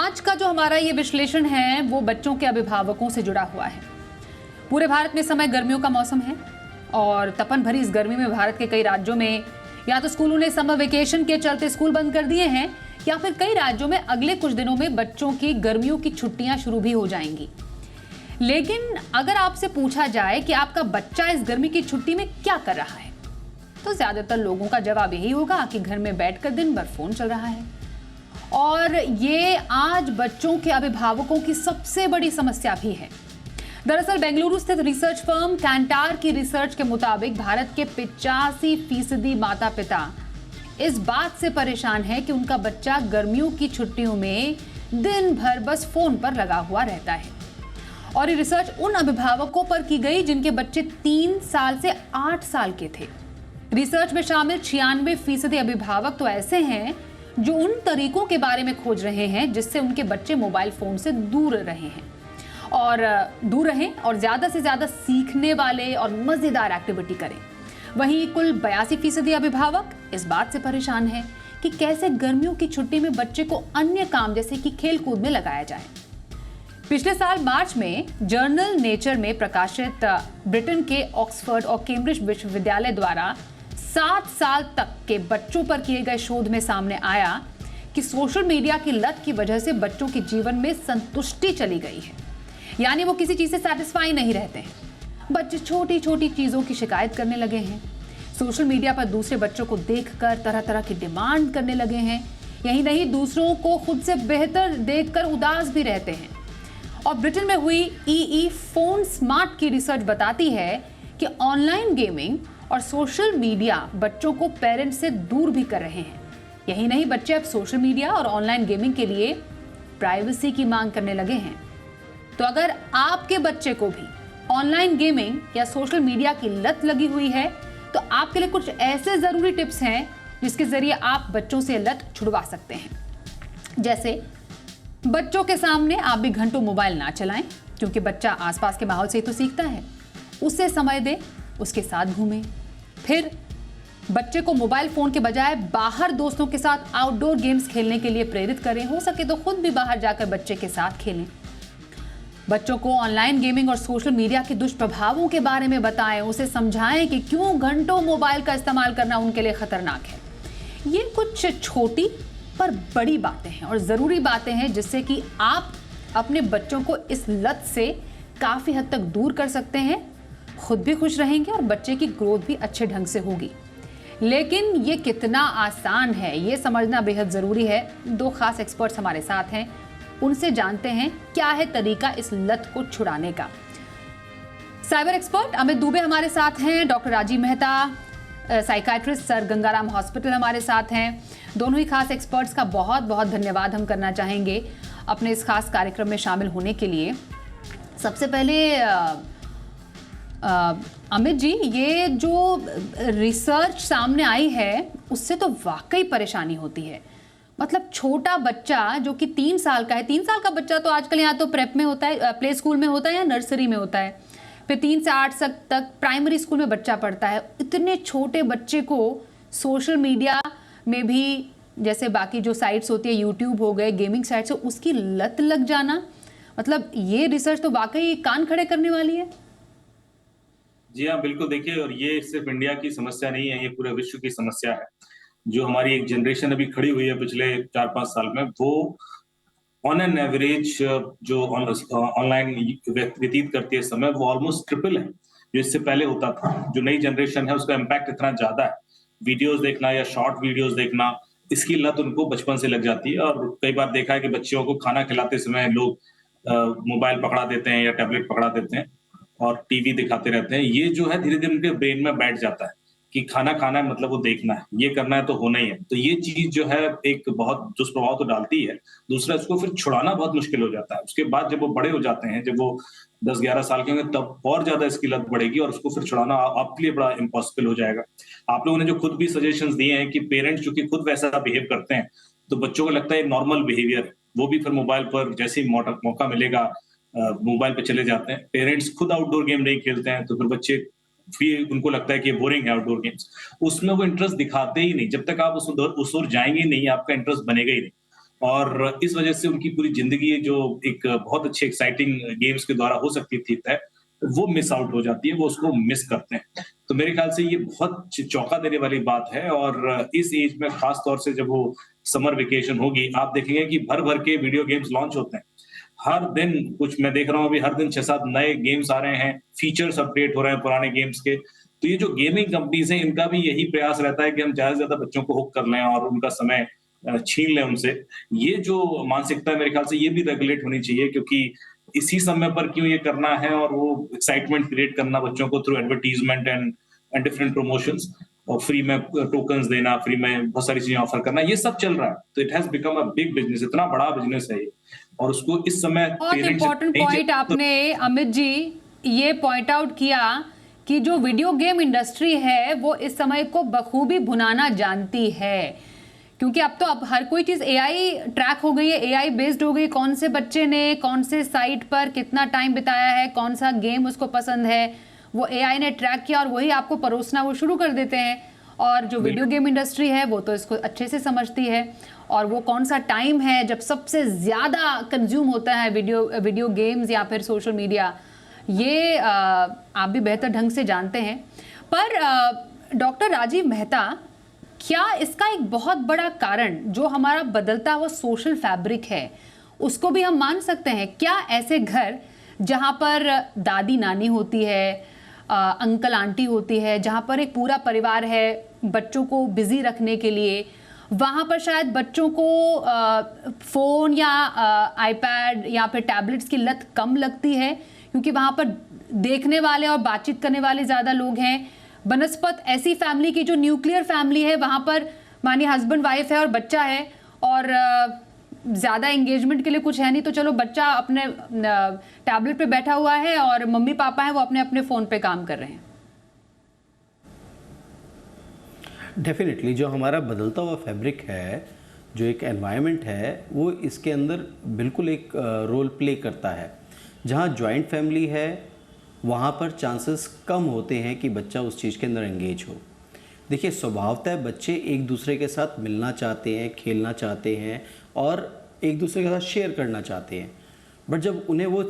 आज का जो हमारा ये विश्लेषण है वो बच्चों के अभिभावकों से जुड़ा हुआ है। पूरे भारत में समय गर्मियों का मौसम है और तपन भरी इस गर्मी में भारत के कई राज्यों में या तो स्कूलों ने समर वेकेशन के चलते स्कूल बंद कर दिए हैं या फिर कई राज्यों में अगले कुछ दिनों में बच्चों की गर्मियों की छुट्टियां शुरू भी हो जाएंगी। लेकिन अगर आपसे पूछा जाए कि आपका बच्चा इस गर्मी की छुट्टी में क्या कर रहा है, तो ज्यादातर लोगों का जवाब यही होगा कि घर में बैठकर दिन भर फोन चल रहा है। और ये आज बच्चों के अभिभावकों की सबसे बड़ी समस्या भी है। दरअसल बेंगलुरु स्थित रिसर्च फर्म कैंटार की रिसर्च के मुताबिक भारत के 85% माता पिता इस बात से परेशान है कि उनका बच्चा गर्मियों की छुट्टियों में दिन भर बस फोन पर लगा हुआ रहता है। और ये रिसर्च उन अभिभावकों पर की गई जिनके बच्चे 3 साल से 8 साल के थे। रिसर्च में शामिल 96% अभिभावक तो ऐसे हैं जो उन तरीकों के बारे में खोज रहे हैं जिससे उनके बच्चे मोबाइल फोन से दूर रहें और ज्यादा से ज्यादा सीखने वाले और मजेदार एक्टिविटी करें। वहीं कुल 82% अभिभावक इस बात से परेशान हैं कि कैसे गर्मियों की छुट्टी में बच्चे को अन्य काम जैसे कि खेल कूद में लगाया जाए। पिछले साल मार्च में जर्नल नेचर में प्रकाशित ब्रिटेन के ऑक्सफोर्ड और कैम्ब्रिज विश्वविद्यालय द्वारा 7 साल तक के बच्चों पर किए गए शोध में सामने आया कि सोशल मीडिया की लत की वजह से बच्चों के जीवन में संतुष्टि चली गई है, यानी वो किसी चीज से सेटिस्फाई नहीं रहते हैं। बच्चे छोटी छोटी चीजों की शिकायत करने लगे हैं। सोशल मीडिया पर दूसरे बच्चों को देखकर तरह तरह की डिमांड करने लगे हैं। यही नहीं, दूसरों को खुद से बेहतर देखकर उदास भी रहते हैं। और ब्रिटेन में हुई ईई फोन स्मार्ट की रिसर्च बताती है कि ऑनलाइन गेमिंग और सोशल मीडिया बच्चों को पेरेंट्स से दूर भी कर रहे हैं। यही नहीं, बच्चे अब सोशल मीडिया और ऑनलाइन गेमिंग के लिए प्राइवेसी की मांग करने लगे हैं। तो अगर आपके बच्चे को भी ऑनलाइन गेमिंग या सोशल मीडिया की लत लगी हुई है तो आपके लिए कुछ ऐसे जरूरी टिप्स हैं जिसके जरिए आप बच्चों से लत छुड़वा सकते हैं। जैसे बच्चों के सामने आप भी घंटों मोबाइल ना चलाएं, क्योंकि बच्चा आसपास के माहौल से ही तो सीखता है। उससे समय दें, उसके साथ घूमें। फिर बच्चे को मोबाइल फोन के बजाय बाहर दोस्तों के साथ आउटडोर गेम्स खेलने के लिए प्रेरित करें। हो सके तो खुद भी बाहर जाकर बच्चे के साथ खेलें। बच्चों को ऑनलाइन गेमिंग और सोशल मीडिया के दुष्प्रभावों के बारे में बताएं, उसे समझाएं कि क्यों घंटों मोबाइल का इस्तेमाल करना उनके लिए खतरनाक है। ये कुछ छोटी पर बड़ी बातें हैं और जरूरी बातें हैं जिससे कि आप अपने बच्चों को इस लत से काफी हद तक दूर कर सकते हैं। खुद भी खुश रहेंगे और बच्चे की ग्रोथ भी अच्छे ढंग से होगी। लेकिन ये कितना आसान है ये समझना बेहद जरूरी है। 2 खास एक्सपर्ट्स हमारे साथ हैं, उनसे जानते हैं क्या है तरीका इस लत को छुड़ाने का। साइबर एक्सपर्ट अमित दुबे हमारे साथ हैं, doctor Rajeev Mehta psychiatrist sir Ganga Ram hospital हमारे साथ हैं। दोनों ही खास एक्सपर्ट्स का बहुत बहुत धन्यवाद हम करना चाहेंगे अपने इस खास कार्यक्रम में शामिल होने के लिए। सबसे पहले अमित जी, ये जो रिसर्च सामने आई है उससे तो वाकई परेशानी होती है। मतलब छोटा बच्चा जो कि 3 साल का है, 3 साल का बच्चा तो आजकल यहाँ तो प्रेप में होता है, प्ले स्कूल में होता है या नर्सरी में होता है, फिर 3 से 8 साल तक प्राइमरी स्कूल में बच्चा पढ़ता है। इतने छोटे बच्चे को सोशल मीडिया में भी, जैसे बाकी जो साइट्स होती है, यूट्यूब हो गए, गेमिंग साइट्स हो, उसकी लत लग जाना, मतलब ये रिसर्च तो वाकई कान खड़े करने वाली है। जी हाँ, बिल्कुल। देखिए, और ये सिर्फ इंडिया की समस्या नहीं है, ये पूरे विश्व की समस्या है। जो हमारी एक जनरेशन अभी खड़ी हुई है पिछले 4-5 साल में, वो ऑन एन एवरेज जो ऑनलाइन व्यतीत करती है समय, वो ऑलमोस्ट ट्रिपल है जो इससे पहले होता था। जो नई जनरेशन है उसका इम्पैक्ट इतना ज्यादा है। वीडियोस देखना या शॉर्ट वीडियोस देखना, इसकी लत उनको बचपन से लग जाती है। और कई बार देखा है कि बच्चों को खाना खिलाते समय लोग मोबाइल पकड़ा देते हैं या टैबलेट पकड़ा देते हैं और टीवी दिखाते रहते हैं। ये जो है धीरे-धीरे उनके ब्रेन में बैठ जाता है कि खाना खाना है मतलब वो देखना है, ये करना है तो होना ही है। तो ये चीज़ जो है एक बहुत दुष्प्रभाव तो डालती है। दूसरा, इसको फिर छुड़ाना बहुत मुश्किल हो जाता है। उसके बाद जब वो बड़े हो जाते हैं, जब वो 10-11 साल के होंगे, तब और ज़्यादा इसकी लत बढ़ेगी और उसको फिर छुड़ाना आपके लिए बड़ा इम्पॉसिबल हो जाएगा। आप लोगों ने जो खुद भी सजेशंस दिए हैं कि पेरेंट्स चूँकि खुद वैसा बिहेव करते हैं, तो बच्चों को लगता है नॉर्मल बिहेवियर है। वो भी फिर मोबाइल पर जैसे ही मौका मिलेगा मोबाइल पे चले जाते हैं। पेरेंट्स खुद आउटडोर गेम नहीं खेलते हैं, तो फिर बच्चे फिर उनको लगता है कि ये बोरिंग है आउटडोर गेम्स। उसमें वो इंटरेस्ट दिखाते ही नहीं। जब तक आप उस ओर जाएँगे नहीं, आपका इंटरेस्ट बनेगा ही नहीं। और इस वजह से उनकी पूरी जिंदगी जो एक बहुत अच्छी एक्साइटिंग गेम्स के द्वारा हो सकती थी तय, वो मिस आउट हो जाती है, वो उसको मिस करते हैं। तो मेरे ख्याल से ये बहुत चौंका देने वाली बात है और इस एज में खास तौर से जब वो समर वेकेशन होगी, आप देखेंगे कि भर-भर के वीडियो गेम्स लॉन्च होते हैं। हर दिन कुछ मैं देख रहा हूँ अभी हर दिन 6-7 नए गेम्स आ रहे हैं, फीचर्स अपडेट हो रहे हैं पुराने गेम्स के। तो ये जो गेमिंग कंपनीज़ हैं, इनका भी यही प्रयास रहता है कि हम ज़्यादा से ज़्यादा बच्चों को हुक कर लें और उनका समय छीन लें उनसे। ये जो मानसिकता है मेरे ख्याल से ये भी रेगुलेट होनी चाहिए क्योंकि इसी समय पर क्यों ये करना है और वो एक्साइटमेंट क्रिएट करना बच्चों को through advertisement and different promotions और फ्री में टोकन्स देना, फ्री में बहुत सारी चीजें ऑफर करना, ये सब चल रहा है। तो it has become a big business, इतना बड़ा बिज़नेस है ये और उसको इस समय बहुत पेरेंट्स इम्पोर्टेंट नहीं पॉइंट आपने अमित जी ये पॉइंट आउट किया कि जो वीडियो गेम इंडस्ट्री है वो इस समय को बखूबी भुनाना जानती है, क्योंकि अब हर कोई चीज एआई ट्रैक हो गई है, एआई बेस्ड हो गई। कौन से बच्चे ने कौन से साइट पर कितना टाइम बिताया है, कौन सा गेम उसको पसंद है, वो एआई ने ट्रैक किया और वही आपको परोसना वो शुरू कर देते हैं। और जो वीडियो गेम इंडस्ट्री है वो तो इसको अच्छे से समझती है और वो कौन सा टाइम है जब सबसे ज्यादा कंज्यूम होता है वीडियो गेम्स या फिर सोशल मीडिया, ये आप भी बेहतर ढंग से जानते हैं। पर डॉक्टर राजीव मेहता, क्या इसका एक बहुत बड़ा कारण जो हमारा बदलता हुआ सोशल फैब्रिक है उसको भी हम मान सकते हैं? क्या ऐसे घर जहां पर दादी नानी होती है, अंकल आंटी होती है, जहां पर एक पूरा परिवार है बच्चों को बिजी रखने के लिए, वहां पर शायद बच्चों को फोन या आईपैड या फिर टैबलेट्स की लत कम लगती है क्योंकि वहां पर देखने वाले और बातचीत करने वाले ज्यादा लोग हैं। बनस्पत ऐसी फैमिली की जो न्यूक्लियर फैमिली है, वहां पर मानिए हस्बैंड वाइफ है और बच्चा है और ज्यादा एंगेजमेंट के लिए कुछ है नहीं, तो चलो बच्चा अपने टैबलेट पे बैठा हुआ है और मम्मी पापा है वो अपने अपने फोन पे काम कर रहे हैं। डेफिनेटली जो हमारा बदलता हुआ फैब्रिक है, जो एक एनवायरनमेंट है, वो इसके अंदर बिल्कुल एक रोल प्ले करता है। जहाँ जॉइंट फैमिली है वहाँ पर चांसेस कम होते हैं कि बच्चा उस चीज़ के अंदर एंगेज हो। देखिए, स्वभावतः बच्चे एक दूसरे के साथ मिलना चाहते हैं, खेलना चाहते हैं और एक दूसरे के साथ शेयर करना चाहते हैं, बट जब उन्हें वो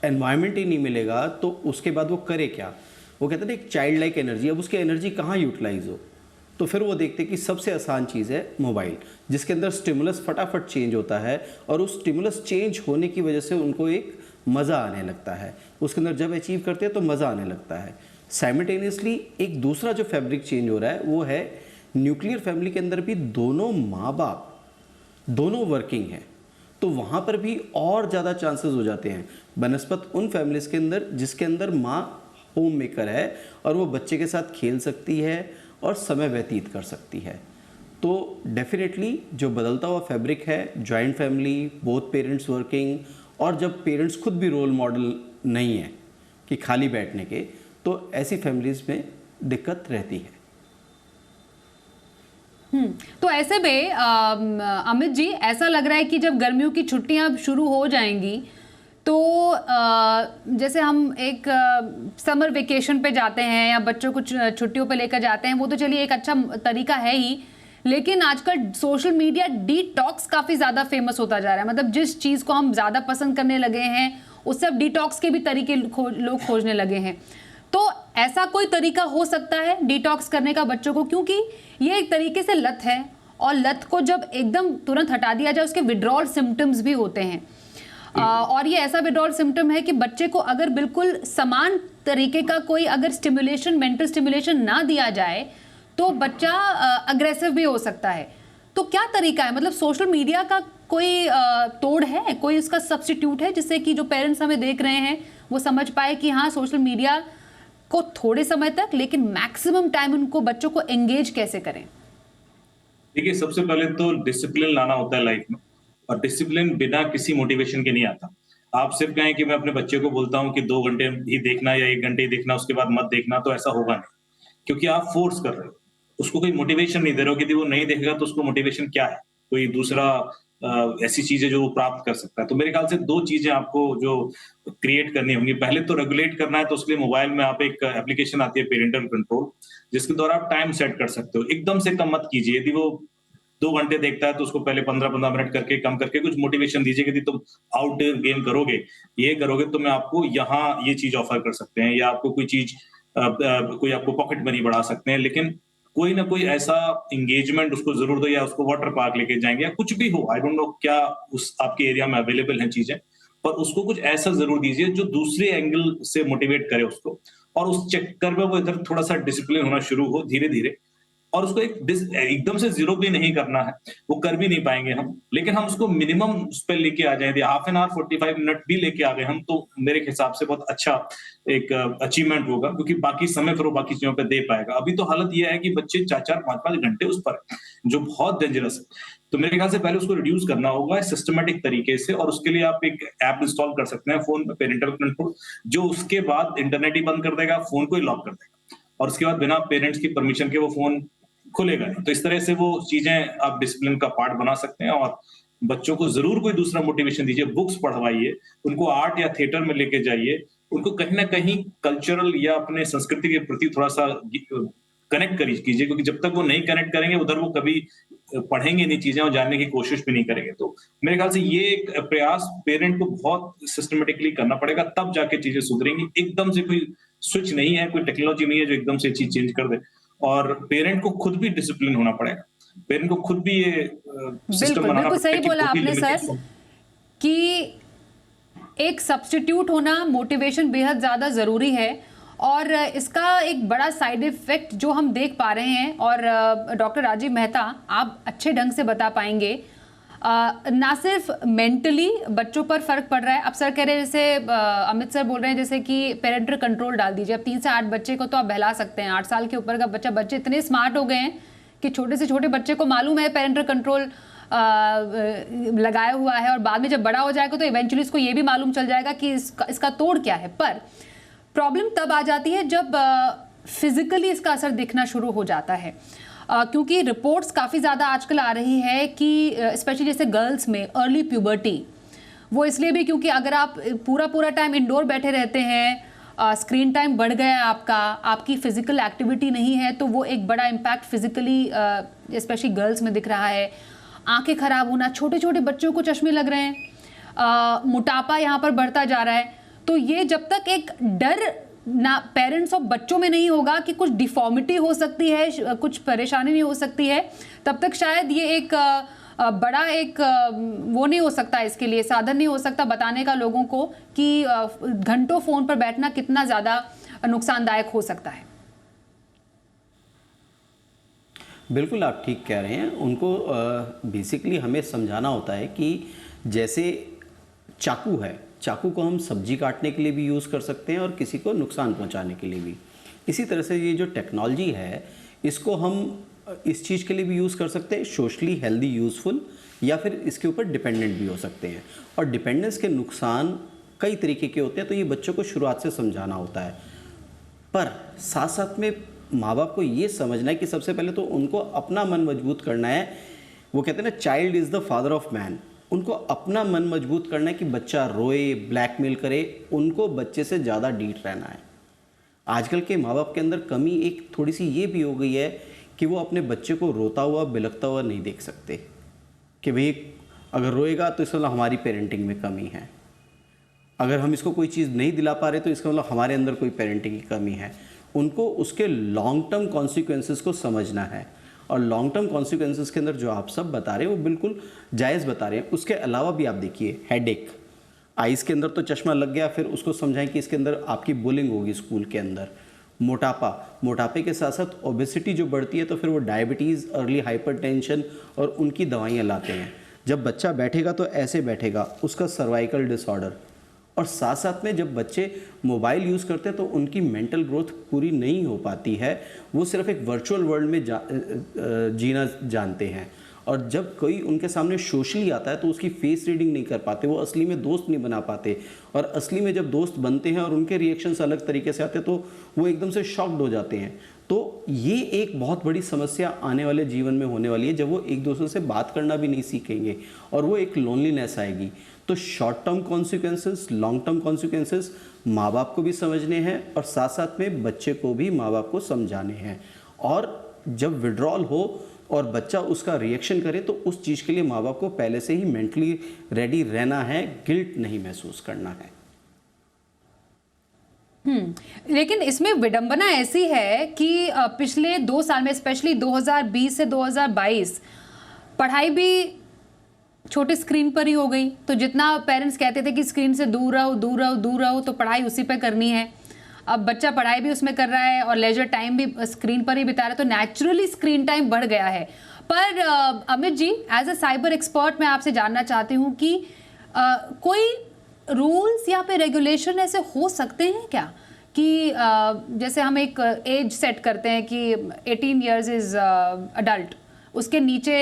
एनवायरनमेंट ही नहीं मिलेगा तो उसके बाद वो करे क्या? वो कहते हैं ना, एक चाइल्ड लाइक एनर्जी, अब उसकी एनर्जी कहाँ यूटिलाइज हो? तो फिर वो देखते हैं कि सबसे आसान चीज़ है मोबाइल, जिसके अंदर स्टिमुलस फटाफट चेंज होता है और उस स्टिमुलस चेंज होने की वजह से उनको एक मज़ा आने लगता है। उसके अंदर जब अचीव करते हैं तो मज़ा आने लगता है। साइमल्टेनियसली एक दूसरा जो फैब्रिक चेंज हो रहा है वो है न्यूक्लियर फैमिली के अंदर भी दोनों माँ बाप दोनों वर्किंग हैं, तो वहाँ पर भी और ज़्यादा चांसेस हो जाते हैं बनस्पत उन फैमिलीज़ के अंदर जिसके अंदर माँ होम मेकर है और वो बच्चे के साथ खेल सकती है और समय व्यतीत कर सकती है। तो डेफिनेटली जो बदलता हुआ फैब्रिक है, joint family, both parents working, और जब पेरेंट्स खुद भी रोल मॉडल नहीं है कि खाली बैठने के, तो ऐसी फैमिलीज़ में दिक्कत रहती है। तो ऐसे में अमित जी, ऐसा लग रहा है कि जब गर्मियों की छुट्टियां शुरू हो जाएंगी तो जैसे हम एक समर वेकेशन पे जाते हैं या बच्चों को छुट्टियों पे लेकर जाते हैं, वो तो चलिए एक अच्छा तरीका है ही, लेकिन आजकल सोशल मीडिया डिटॉक्स काफ़ी ज़्यादा फेमस होता जा रहा है। मतलब जिस चीज़ को हम ज़्यादा पसंद करने लगे हैं उससे अब डिटॉक्स के भी तरीके लोग खोजने लगे हैं। तो ऐसा कोई तरीका हो सकता है डिटॉक्स करने का बच्चों को, क्योंकि ये एक तरीके से लत है और लत को जब एकदम तुरंत हटा दिया जाए उसके विड्रॉल सिम्टम्स भी होते हैं। और ये ऐसा विड्रॉल सिम्टम है कि बच्चे को अगर बिल्कुल समान तरीके का कोई अगर स्टिमुलेशन, मेंटल स्टिमुलेशन ना दिया जाए तो बच्चा अग्रेसिव भी हो सकता है। तो क्या तरीका है? मतलब सोशल मीडिया का कोई तोड़ है, कोई इसका सब्स्टिट्यूट है जिससे कि जो पेरेंट्स हमें देख रहे हैं वो समझ पाए कि हाँ, सोशल मीडिया को थोड़े समय तक लेकिन मैक्सिमम टाइम उनको बच्चों को एंगेज कैसे करें? देखिए, सबसे पहले तो डिसिप्लिन लाना होता है लाइफ में, और डिसिप्लिन बिना किसी मोटिवेशन के नहीं आता। आप सिर्फ कहें कि मैं अपने बच्चे को बोलता हूँ कि 2 घंटे ही देखना या 1 घंटे ही देखना, उसके बाद मत देखना, तो ऐसा होगा नहीं, क्योंकि आप फोर्स कर रहे हो। उसको कोई मोटिवेशन नहीं दे रहे हो कि यदि वो नहीं देखेगा तो उसको मोटिवेशन क्या है? कोई दूसरा ऐसी चीज़ है जो वो प्राप्त कर सकता है। तो मेरे ख्याल से 2 चीज़ें आपको जो क्रिएट करनी होंगी। पहले तो रेगुलेट करना है, तो उसके लिए मोबाइल में आप एक एप्लीकेशन आती है पेरेंटल कंट्रोल, जिसके द्वारा आप टाइम सेट कर सकते हो। एकदम से कम मत कीजिए। यदि वो 2 घंटे देखता है तो उसको पहले 15-15 मिनट करके कम करके कुछ मोटिवेशन दीजिए कि तुम आउटडोर गेम करोगे, ये करोगे तो मैं आपको यहाँ ये चीज़ ऑफर कर सकते हैं या आपको कोई चीज़ कोई आपको पॉकेट मनी बढ़ा सकते हैं। लेकिन कोई ना कोई ऐसा एंगेजमेंट उसको ज़रूर दो या उसको वाटर पार्क लेके जाएँगे या कुछ भी हो, आई डोंट नो क्या उस आपके एरिया में अवेलेबल हैं चीज़ें, पर उसको कुछ ऐसा ज़रूर दीजिए जो दूसरे एंगल से मोटिवेट करे उसको और उस चक्कर में वो इधर थोड़ा-सा डिसिप्लिन होना शुरू हो धीरे-धीरे और उसको एकदम से ज़ीरो भी नहीं करना है, वो कर भी नहीं पाएँगे हम। लेकिन हम उसको मिनिमम उस पे लेके आ जाएँ, यदि हाफ एन आवर 45 मिनट भी लेके आ गए हम, तो मेरे हिसाब से बहुत अच्छा एक अचीवमेंट होगा क्योंकि बाकी समय फिर वो बाकी चीज़ों पे दे पाएगा। अभी तो हालत ये है कि बच्चे 4-4 5-5 घंटे उस पर हैं, जो बहुत डेंजरस है। तो मेरे ख्याल से पहले उसको रिड्यूस करना होगा सिस्टमैटिक तरीके से और उसके लिए आप एक ऐप इंस्टॉल कर सकते हैं फ़ोन में, पैरेंटल कंट्रोल, जो उसके बाद इंटरनेट ही बंद कर देगा, फ़ोन को ही लॉक कर देगा और उसके बाद बिना पेरेंट्स की परमिशन के वो फ़ोन खुलेगा नहीं। तो इस तरह से वो चीज़ें आप डिसिप्लिन का पार्ट बना सकते हैं और बच्चों को ज़रूर कोई दूसरा मोटिवेशन दीजिए, बुक्स पढ़वाइए, उनको आर्ट या थिएटर में लेके जाइए, उनको कहीं न कहीं कल्चरल या अपने संस्कृति के प्रति थोड़ा-सा कनेक्ट कीजिए क्योंकि जब तक वो नहीं कनेक्ट करेंगे, उधर वो कभी पढ़ेंगे नहीं चीज़ें और जानने की कोशिश भी नहीं करेंगे। तो मेरे ख्याल से ये एक प्रयास पेरेंट को बहुत सिस्टमैटिकली करना पड़ेगा, तब जाके चीज़ें सुधरेंगी। एकदम से कोई स्विच नहीं है, कोई टेक्नोलॉजी नहीं है जो एकदम से चीज़ चेंज कर दे। और पेरेंट को खुद भी डिसिप्लिन होना पड़ेगा। पेरेंट को खुद भी ये सिस्टम बिल्कुल, बनाना बिल्कुल पड़ेगा सही कि बोला वो भी आपने सर लिमिटेड कि एक सब्स्टिट्यूट होना मोटिवेशन बेहद ज़्यादा ज़रूरी है और इसका एक बड़ा साइड इफ़ेक्ट जो हम देख पा रहे हैं और डॉक्टर राजीव मेहता आप अच्छे ढंग से बता पाएंगे, ना सिर्फ मेंटली बच्चों पर फर्क पड़ रहा है। अब सर कह रहे हैं जैसे अमित सर बोल रहे हैं जैसे कि पेरेंटल कंट्रोल डाल दीजिए। अब 3 से 8 बच्चे को तो आप बहला सकते हैं, 8 साल के ऊपर का बच्चा, बच्चे इतने स्मार्ट हो गए हैं कि छोटे से छोटे बच्चे को मालूम है पेरेंटल कंट्रोल लगाया हुआ है और बाद में जब बड़ा हो जाएगा तो इवेंचुअली इसको ये भी मालूम चल जाएगा कि इसका तोड़ क्या है। पर प्रॉब्लम तब आ जाती है जब फिजिकली इसका असर दिखना शुरू हो जाता है, क्योंकि रिपोर्ट्स काफ़ी ज़्यादा आजकल आ रही है कि स्पेशली जैसे गर्ल्स में अर्ली प्यूबर्टी, वो इसलिए भी क्योंकि अगर आप पूरा टाइम इंडोर बैठे रहते हैं, स्क्रीन टाइम बढ़ गया है आपका, आपकी फिजिकल एक्टिविटी नहीं है, तो वो एक बड़ा इम्पैक्ट फिजिकली स्पेशली गर्ल्स में दिख रहा है। आंखें खराब होना, छोटे छोटे बच्चों को चश्मे लग रहे हैं, मोटापा यहाँ पर बढ़ता जा रहा है। तो ये जब तक एक डर ना पेरेंट्स और बच्चों में नहीं होगा कि कुछ डिफॉर्मिटी हो सकती है, कुछ परेशानी नहीं हो सकती है, तब तक शायद ये एक बड़ा एक वो नहीं हो सकता, इसके लिए साधन नहीं हो सकता बताने का लोगों को कि घंटों फोन पर बैठना कितना ज़्यादा नुकसानदायक हो सकता है। बिल्कुल आप ठीक कह रहे हैं। उनको बेसिकली हमें समझाना होता है कि जैसे चाकू है, चाकू को हम सब्जी काटने के लिए भी यूज़ कर सकते हैं और किसी को नुकसान पहुंचाने के लिए भी। इसी तरह से ये जो टेक्नोलॉजी है इसको हम इस चीज़ के लिए भी यूज़ कर सकते हैं, सोशली हेल्दी यूज़फुल, या फिर इसके ऊपर डिपेंडेंट भी हो सकते हैं। और डिपेंडेंस के नुकसान कई तरीके के होते हैं, तो ये बच्चों को शुरुआत से समझाना होता है। पर साथ साथ में माँ बाप को ये समझना है कि सबसे पहले तो उनको अपना मन मजबूत करना है। वो कहते हैं ना, child is the father of man. उनको अपना मन मजबूत करना है कि बच्चा रोए, ब्लैकमेल करे, उनको बच्चे से ज़्यादा डीठ रहना है। आजकल के माँ बाप के अंदर कमी एक थोड़ी सी ये भी हो गई है कि वो अपने बच्चे को रोता हुआ, बिलखता हुआ नहीं देख सकते कि भाई अगर रोएगा तो इसका मतलब हमारी पेरेंटिंग में कमी है, अगर हम इसको कोई चीज़ नहीं दिला पा रहे तो इसका मतलब हमारे अंदर कोई पेरेंटिंग की कमी है। उनको उसके लॉन्ग टर्म कॉन्सिक्वेंसेस को समझना है, और लॉन्ग टर्म कॉन्सिक्वेंसेस के अंदर जो आप सब बता रहे हैं वो बिल्कुल जायज़ बता रहे हैं। उसके अलावा भी आप देखिए, हेडेक, आइज़ के अंदर तो चश्मा लग गया, फिर उसको समझाएं कि इसके अंदर आपकी बुलिंग होगी स्कूल के अंदर। मोटापा, मोटापे के साथ साथ ओबेसिटी जो बढ़ती है तो फिर वो डायबिटीज़, अर्ली हाइपरटेंशन और उनकी दवाइयाँ लाते हैं। जब बच्चा बैठेगा तो ऐसे बैठेगा, उसका सर्वाइकल डिसऑर्डर। और साथ साथ में जब बच्चे मोबाइल यूज़ करते हैं तो उनकी मेंटल ग्रोथ पूरी नहीं हो पाती है, वो सिर्फ एक वर्चुअल वर्ल्ड में जीना जानते हैं। और जब कोई उनके सामने सोशली आता है तो उसकी फेस रीडिंग नहीं कर पाते, वो असली में दोस्त नहीं बना पाते। और असली में जब दोस्त बनते हैं और उनके रिएक्शंस अलग तरीके से आते हैं तो वो एकदम से शॉक्ड हो जाते हैं। तो ये एक बहुत बड़ी समस्या आने वाले जीवन में होने वाली है, जब वो एक दूसरे से बात करना भी नहीं सीखेंगे और वो एक लोनलीनेस आएगी। तो short term consequences, long term consequences माँ बाप को भी समझने हैं और साथ साथ में बच्चे को भी माँ बाप को समझाने हैं। और जब विड्रॉल हो और बच्चा उसका रिएक्शन करे तो उस चीज़ के लिए माँ बाप को पहले से ही मेंटली रेडी रहना है, गिल्ट नहीं महसूस करना है। लेकिन इसमें विडंबना ऐसी है कि पिछले 2 साल में, स्पेशली 2020 से 2022, पढ़ाई भी छोटे स्क्रीन पर ही हो गई। तो जितना पेरेंट्स कहते थे कि स्क्रीन से दूर रहो दूर रहो दूर रहो, तो पढ़ाई उसी पे करनी है। अब बच्चा पढ़ाई भी उसमें कर रहा है और लेजर टाइम भी स्क्रीन पर ही बिता रहा है, तो नेचुरली स्क्रीन टाइम बढ़ गया है। पर Amit ji, as a cyber expert मैं आपसे जानना चाहती हूँ कि कोई रूल्स या फिर रेगुलेशन ऐसे हो सकते हैं क्या कि जैसे हम एक एज सेट करते हैं कि 18 इयर्स इज अडल्ट, उसके नीचे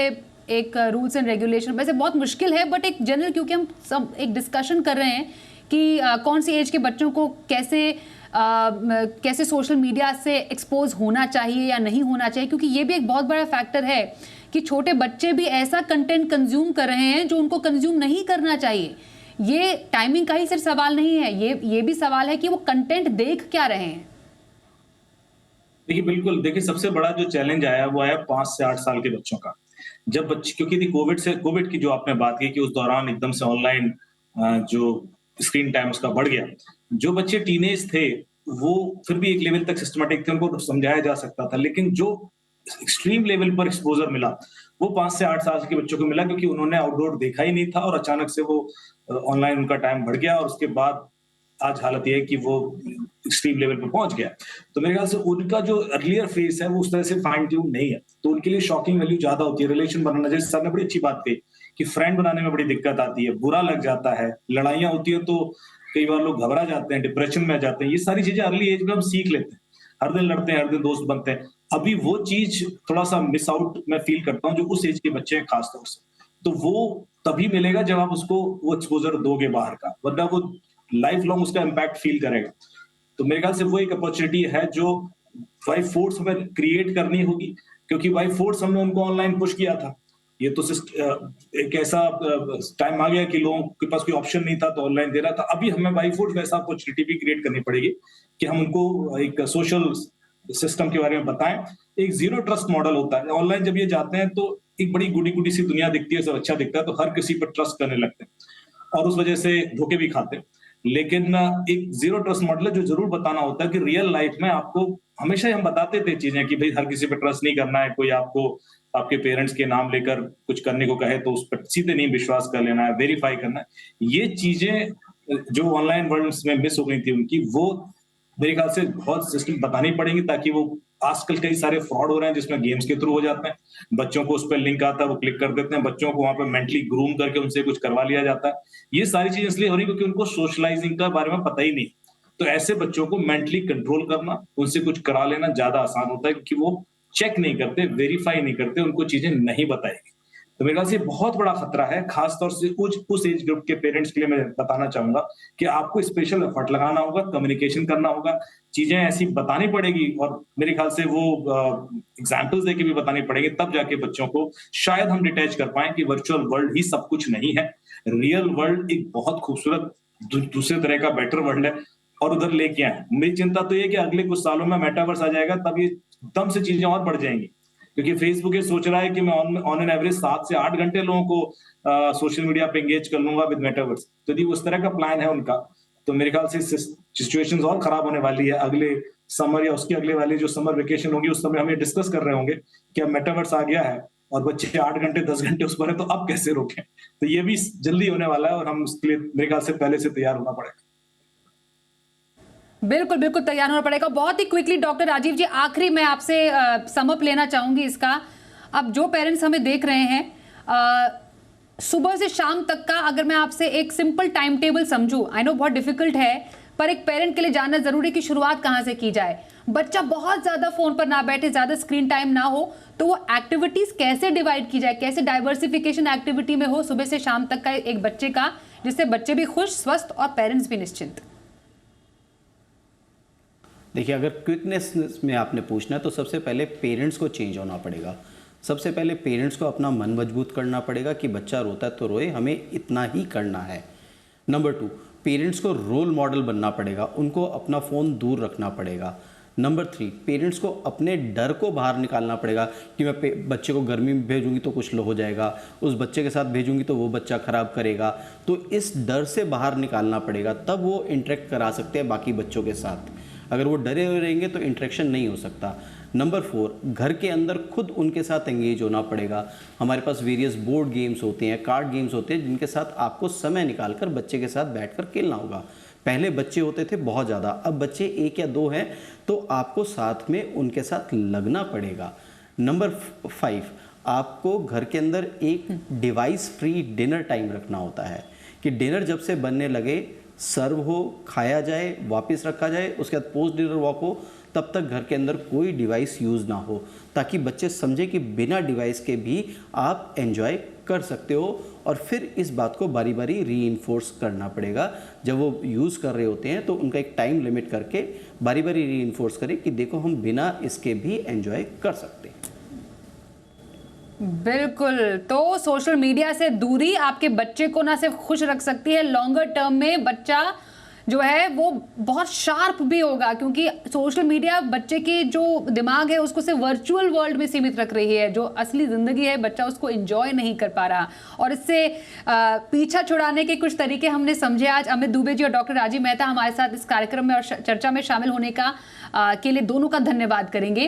एक रूल्स एंड रेगुलेशन, वैसे बहुत मुश्किल है बट एक जनरल, क्योंकि हम सब एक डिस्कशन कर रहे हैं कि कौन सी एज के बच्चों को कैसे सोशल मीडिया से एक्सपोज होना चाहिए या नहीं होना चाहिए, क्योंकि ये भी एक बहुत बड़ा फैक्टर है कि छोटे बच्चे भी ऐसा कंटेंट कंज्यूम कर रहे हैं जो उनको कंज्यूम नहीं करना चाहिए। ये टाइमिंग का ही सिर्फ सवाल नहीं है, ये भी सवाल है कि वो कंटेंट देख क्या रहे हैं। देखिए बिल्कुल, देखिए सबसे बड़ा जो चैलेंज आया वो आया 5 से 8 साल के बच्चों का। जब बच्चे, क्योंकि कोविड की जो आपने बात की कि उस दौरान एकदम से ऑनलाइन जो स्क्रीन टाइम उसका बढ़ गया। जो बच्चे टीनेज थे वो फिर भी एक लेवल तक सिस्टमेटिक थे, उनको समझाया जा सकता था, लेकिन जो एक्सट्रीम लेवल पर एक्सपोजर मिला वो 5 से 8 साल के बच्चों को मिला, क्योंकि उन्होंने आउटडोर देखा ही नहीं था और अचानक से वो ऑनलाइन उनका टाइम बढ़ गया और उसके बाद आज हालत ये है कि वो एक्सट्रीम लेवल पर पहुंच गया। तो मेरे ख्याल से उनका जो अर्लियर फेस है वो उस तरह से फाइन ट्यून नहीं है, तो उनके लिए शॉकिंग वैल्यू ज्यादा होती है। रिलेशन बनाना, जैसे सर ने बड़ी अच्छी बात कही कि फ्रेंड बनाने में बड़ी दिक्कत आती है, बुरा लग जाता है, लड़ाइयां होती है तो कई बार लोग घबरा जाते हैं, डिप्रेशन में आ जाते हैं। ये सारी चीजें अर्ली एज में हम सीख लेते हैं, हर दिन लड़ते हैं, हर दिन दोस्त बनते हैं। अभी वो चीज थोड़ा सा मिस आउट मैं फील करता हूँ जो उस एज के बच्चे हैं खासतौर से। तो वो तभी मिलेगा जब आप उसको वो एक्सपोजर दोगे बाहर का, वरना वो लाइफ लॉन्ग उसका इम्पैक्ट फील करेगा। तो मेरे ख्याल से वो एक अपॉर्चुनिटी है जो बाई फोर्स हमें क्रिएट करनी होगी, क्योंकि बाई फोर्स हमने उनको ऑनलाइन पुश किया था। ये तो एक ऐसा टाइम आ गया कि लोगों के पास कोई ऑप्शन नहीं था तो ऑनलाइन दे रहा था। अभी हमें बाई फोर्स वैसा अपॉर्चुनिटी भी क्रिएट करनी पड़ेगी कि हम उनको एक सोशल सिस्टम के बारे में बताएं। एक जीरो ट्रस्ट मॉडल होता है ऑनलाइन, जब ये जाते हैं तो एक बड़ी गुडी गुडी सी दुनिया दिखती है, सब अच्छा दिखता है, तो हर किसी पर ट्रस्ट करने लगते हैं और उस वजह से धोखे भी खाते हैं। लेकिन एक जीरो ट्रस्ट मॉडल है जो जरूर बताना होता है कि रियल लाइफ में आपको हमेशा ही हम बताते थे चीजें कि भाई हर किसी पर ट्रस्ट नहीं करना है, कोई आपको आपके पेरेंट्स के नाम लेकर कुछ करने को कहे तो उस पर सीधे नहीं विश्वास कर लेना है, वेरीफाई करना है। ये चीजें जो ऑनलाइन वर्ल्ड में मिस हो गई थी उनकी, वो मेरे ख्याल से बहुत सिस्टम बतानी पड़ेंगी, ताकि वो आजकल कई सारे फ्रॉड हो रहे हैं जिसमें गेम्स के थ्रू हो जाते हैं, बच्चों को उस पर लिंक आता है वो क्लिक कर देते हैं, बच्चों को वहां पर मेंटली ग्रूम करके उनसे कुछ करवा लिया जाता है। ये सारी चीजें इसलिए हो रही क्योंकि उनको सोशलाइजिंग के बारे में पता ही नहीं। तो ऐसे बच्चों को मेंटली कंट्रोल करना, उनसे कुछ करा लेना ज्यादा आसान होता है, क्योंकि वो चेक नहीं करते, वेरीफाई नहीं करते, उनको चीजें नहीं बताएगी। तो मेरे ख्याल से बहुत बड़ा खतरा है, खासतौर से उस एज ग्रुप के पेरेंट्स के लिए मैं बताना चाहूंगा कि आपको स्पेशल एफर्ट लगाना होगा, कम्युनिकेशन करना होगा, चीजें ऐसी बतानी पड़ेगी और मेरे ख्याल से वो एग्जाम्पल्स देके भी बतानी पड़ेगी, तब जाके बच्चों को शायद हम डिटैच कर पाए कि वर्चुअल वर्ल्ड ही सब कुछ नहीं है। रियल वर्ल्ड एक बहुत खूबसूरत दूसरे तरह का बेटर वर्ल्ड है और उधर लेके आए। मेरी चिंता तो ये कि अगले कुछ सालों में मेटावर्स आ जाएगा, तब ये दम से चीजें और बढ़ जाएंगी, क्योंकि फेसबुक ये सोच रहा है कि मैं ऑन एन एवरेज 7 से 8 घंटे लोगों को सोशल मीडिया पे एंगेज कर लूंगा विद मेटावर्स। तो यदि उस तरह का प्लान है उनका, तो मेरे ख्याल से सिचुएशंस और खराब होने वाली है। अगले समर या उसके अगले वाली जो समर वेकेशन होगी उस समय हम ये डिस्कस कर रहे होंगे कि अब मेटावर्स आ गया है और बच्चे 8 घंटे 10 घंटे उस पर है, तो अब कैसे रोकें। तो ये भी जल्दी होने वाला है और हम उसके लिए मेरे ख्याल से पहले से तैयार होना पड़ेगा। बिल्कुल बिल्कुल तैयार होना पड़ेगा। बहुत ही क्विकली डॉक्टर राजीव जी, आखिरी मैं आपसे समअप लेना चाहूंगी इसका। अब जो पेरेंट्स हमें देख रहे हैं, सुबह से शाम तक का अगर मैं आपसे एक सिंपल टाइम टेबल समझूं, आई नो बहुत डिफिकल्ट है, पर एक पेरेंट के लिए जानना जरूरी है कि शुरुआत कहां से की जाए। बच्चा बहुत ज्यादा फोन पर ना बैठे, ज्यादा स्क्रीन टाइम ना हो, तो वो एक्टिविटीज कैसे डिवाइड की जाए, कैसे डाइवर्सिफिकेशन एक्टिविटी में हो सुबह से शाम तक का एक बच्चे का, जिससे बच्चे भी खुश, स्वस्थ और पेरेंट्स भी निश्चिंत। देखिए, अगर क्विकनेस में आपने पूछना है तो सबसे पहले पेरेंट्स को चेंज होना पड़ेगा। सबसे पहले पेरेंट्स को अपना मन मजबूत करना पड़ेगा कि बच्चा रोता है तो रोए, हमें इतना ही करना है। नंबर 2, पेरेंट्स को रोल मॉडल बनना पड़ेगा, उनको अपना फ़ोन दूर रखना पड़ेगा। नंबर 3, पेरेंट्स को अपने डर को बाहर निकालना पड़ेगा कि मैं बच्चे को गर्मी में भेजूंगी तो कुछ हो जाएगा, उस बच्चे के साथ भेजूंगी तो वो बच्चा खराब करेगा। तो इस डर से बाहर निकालना पड़ेगा, तब वो इंटरेक्ट करा सकते हैं बाकी बच्चों के साथ। अगर वो डरे हुए रहेंगे तो इंटरेक्शन नहीं हो सकता। नंबर 4, घर के अंदर खुद उनके साथ एंगेज होना पड़ेगा। हमारे पास वेरियस बोर्ड गेम्स होते हैं, कार्ड गेम्स होते हैं, जिनके साथ आपको समय निकालकर बच्चे के साथ बैठकर खेलना होगा। पहले बच्चे होते थे बहुत ज़्यादा, अब बच्चे 1 या 2 हैं, तो आपको साथ में उनके साथ लगना पड़ेगा। नंबर 5, आपको घर के अंदर एक डिवाइस फ्री डिनर टाइम रखना होता है कि डिनर जब से बनने लगे, सर्व हो, खाया जाए, वापस रखा जाए, उसके बाद पोस्ट डिनर वॉक हो, तब तक घर के अंदर कोई डिवाइस यूज़ ना हो, ताकि बच्चे समझे कि बिना डिवाइस के भी आप एंजॉय कर सकते हो। और फिर इस बात को बारी बारी रीइंफोर्स करना पड़ेगा। जब वो यूज़ कर रहे होते हैं तो उनका एक टाइम लिमिट करके बारी बारी रीइंफोर्स करें कि देखो हम बिना इसके भी एंजॉय कर सकते हैं। बिल्कुल, तो सोशल मीडिया से दूरी आपके बच्चे को ना सिर्फ खुश रख सकती है, लॉन्गर टर्म में बच्चा जो है वो बहुत शार्प भी होगा, क्योंकि सोशल मीडिया बच्चे की जो दिमाग है उसको सिर्फ वर्चुअल वर्ल्ड में सीमित रख रही है। जो असली जिंदगी है बच्चा उसको एंजॉय नहीं कर पा रहा, और इससे पीछा छुड़ाने के कुछ तरीके हमने समझे। आज अमित दुबे जी और डॉक्टर राजीव मेहता हमारे साथ इस कार्यक्रम में और चर्चा में शामिल होने के लिए दोनों का धन्यवाद करेंगे।